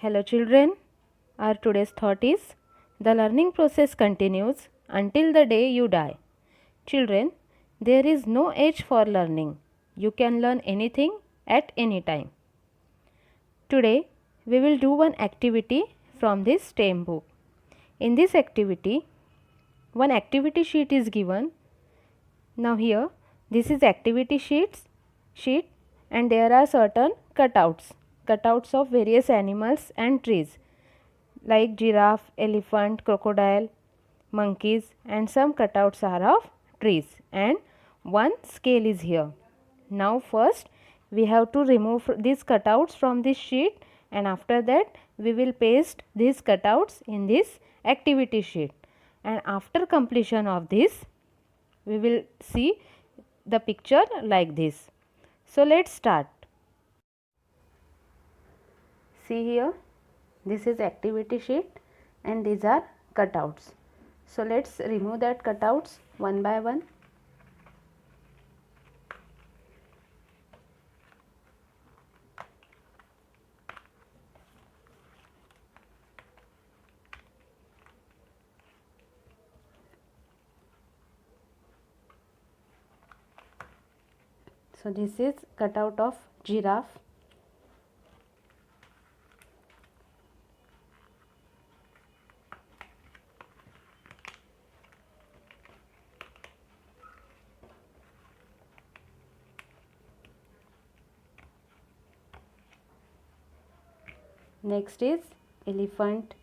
Hello children, our today's thought is the learning process continues until the day you die. Children, there is no age for learning. You can learn anything at any time. Today we will do one activity from this STEM book. In this activity, one activity sheet is given. Now here this is activity sheet and there are certain cutouts of various animals and trees like giraffe, elephant, crocodile, monkeys, and some cutouts are of trees and one scale is here. Now first we have to remove these cutouts from this sheet and after that we will paste these cutouts in this activity sheet, and after completion of this we will see the picture like this. So let's start. See here, this is activity sheet and these are cutouts. So let's remove that cutouts one by one. So this is cutout of giraffe. Next is elephant.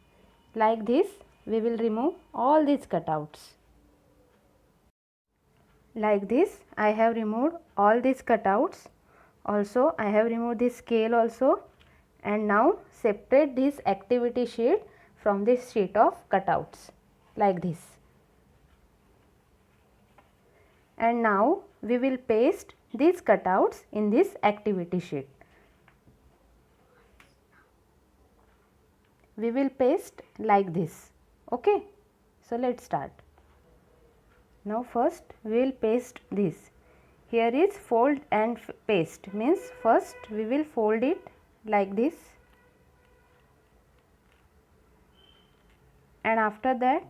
Like this we will remove all these cutouts. Like this I have removed all these cutouts. Also I have removed this scale also, and now separate this activity sheet from this sheet of cutouts like this. And now we will paste these cutouts in this activity sheet. We will paste like this. Okay, so let's start. Now first we will paste this. Here is fold and paste, means first we will fold it like this, and after that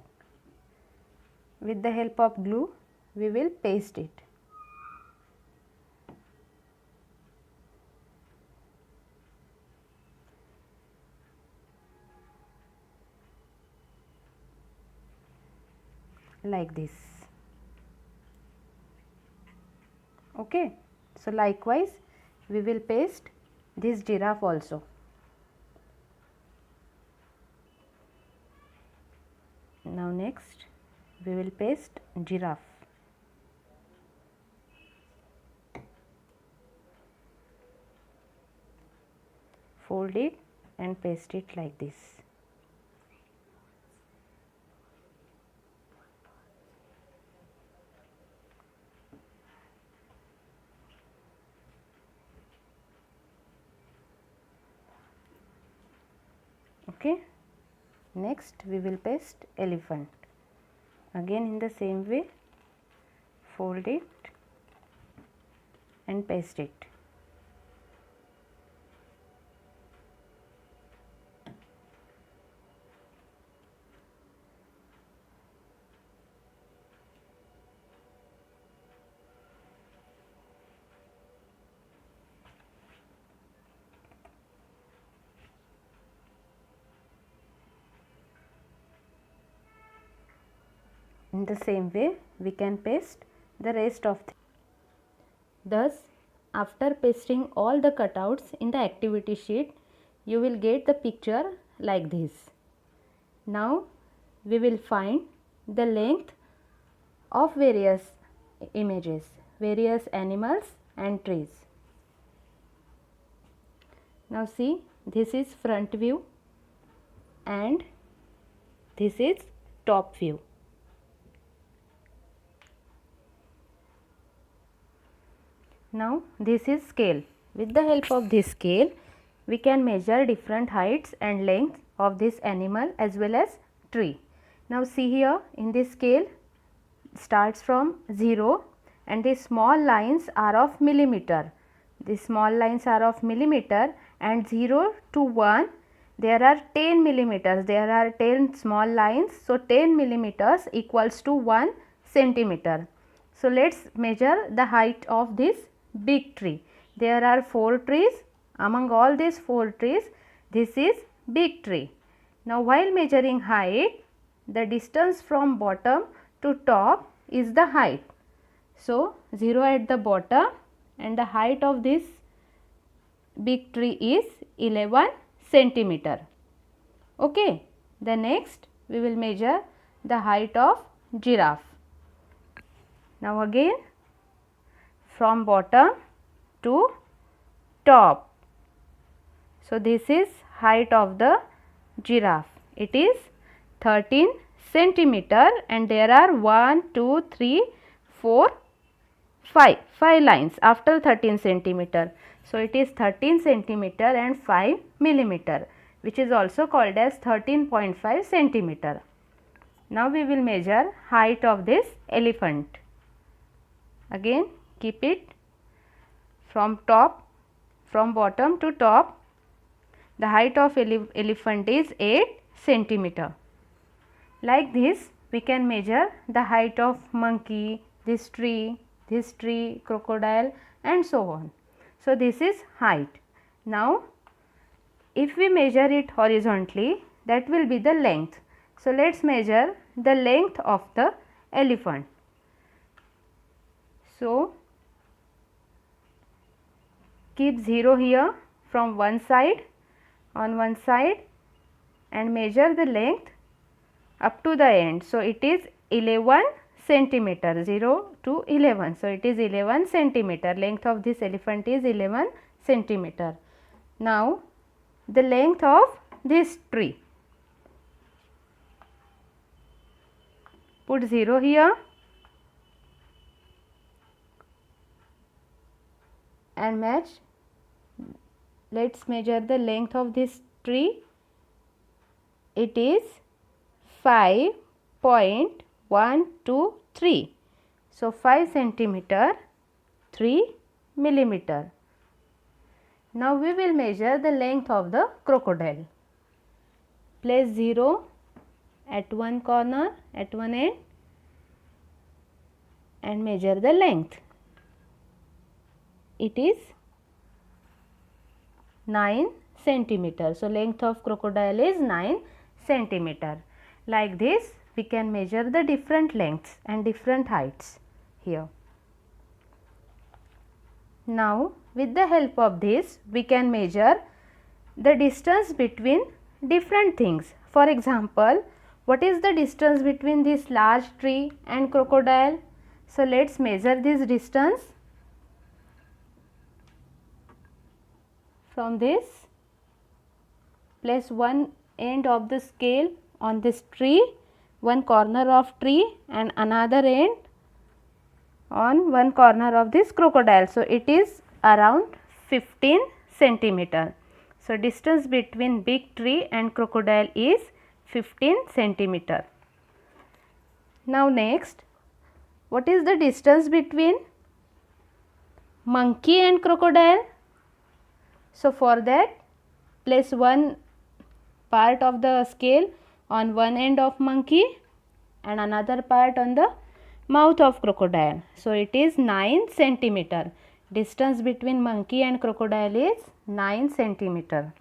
with the help of glue we will paste it. Like this. Okay, so likewise we will paste this giraffe also. Now next we will paste giraffe. Fold it and paste it like this. Okay, next we will paste elephant. Again in the same way, fold it and paste it. In the same way we can paste the rest of Thus, after pasting all the cutouts in the activity sheet, you will get the picture like this. Now we will find the length of various images, various animals and trees. Now see, this is front view and this is top view. Now this is scale. With the help of this scale we can measure different heights and lengths of this animal as well as tree. Now see here, in this scale starts from 0 and the small lines are of millimeter. The small lines are of millimeter and 0 to 1 there are 10 millimeters, there are 10 small lines. So, 10 millimeters equals to 1 centimeter. So, let us measure the height of this big tree. There are 4 trees. Among all these 4 trees, this is big tree. Now, while measuring height, the distance from bottom to top is the height. So, 0 at the bottom and the height of this big tree is 11 centimeter. Okay. The next we will measure the height of giraffe. Now, again from bottom to top. So, this is height of the giraffe. It is 13 centimeter and there are 1, 2, 3, 4, 5 lines after 13 centimeter. So, it is 13 centimeter and 5 millimeter, which is also called as 13.5 centimeter. Now, we will measure height of this elephant. Again keep it from bottom to top. The height of elephant is 8 centimeter. Like this we can measure the height of monkey, this tree, crocodile and so on. So, this is height. Now, if we measure it horizontally, that will be the length. So, let us measure the length of the elephant. So, keep 0 here from one side, on one side and measure the length up to the end. So, it is 11 centimeter, 0 to 11. So, it is 11 centimeter. Length of this elephant is 11 centimeter. Now, the length of this tree. Put 0 here and match. Let us measure the length of this tree. It is 5.123. So, 5 centimeter, 3 millimeter. Now, we will measure the length of the crocodile. Place 0 at one corner, at one end and measure the length. It is 9 centimeter. So, length of crocodile is 9 centimeter. Like this we can measure the different lengths and different heights here. Now, with the help of this we can measure the distance between different things. For example, what is the distance between this large tree and crocodile? So, let us measure this distance. From this, place one end of the scale on this tree, one corner of tree and another end on one corner of this crocodile. So, it is around 15 centimeter. So, distance between big tree and crocodile is 15 centimeter. Now, next, what is the distance between monkey and crocodile? So, for that place one part of the scale on one end of monkey and another part on the mouth of crocodile. So, it is 9 centimeter. Distance between monkey and crocodile is 9 centimeter.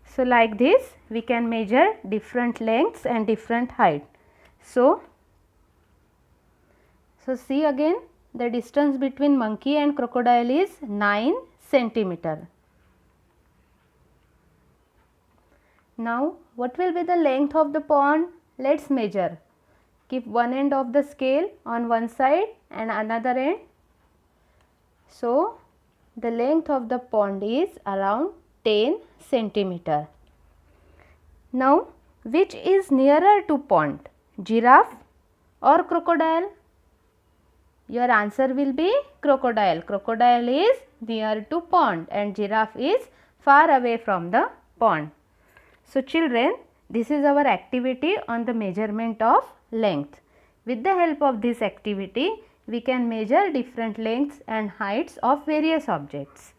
So, like this we can measure different lengths and different height. So, see again, the distance between monkey and crocodile is 9 centimeter. Now, what will be the length of the pond? Let us measure. Keep one end of the scale on one side and another end. So, the length of the pond is around 10 centimeter. Now, which is nearer to pond, giraffe or crocodile? Your answer will be crocodile. Crocodile is near to pond and giraffe is far away from the pond. So, children, this is our activity on the measurement of length. With the help of this activity, we can measure different lengths and heights of various objects.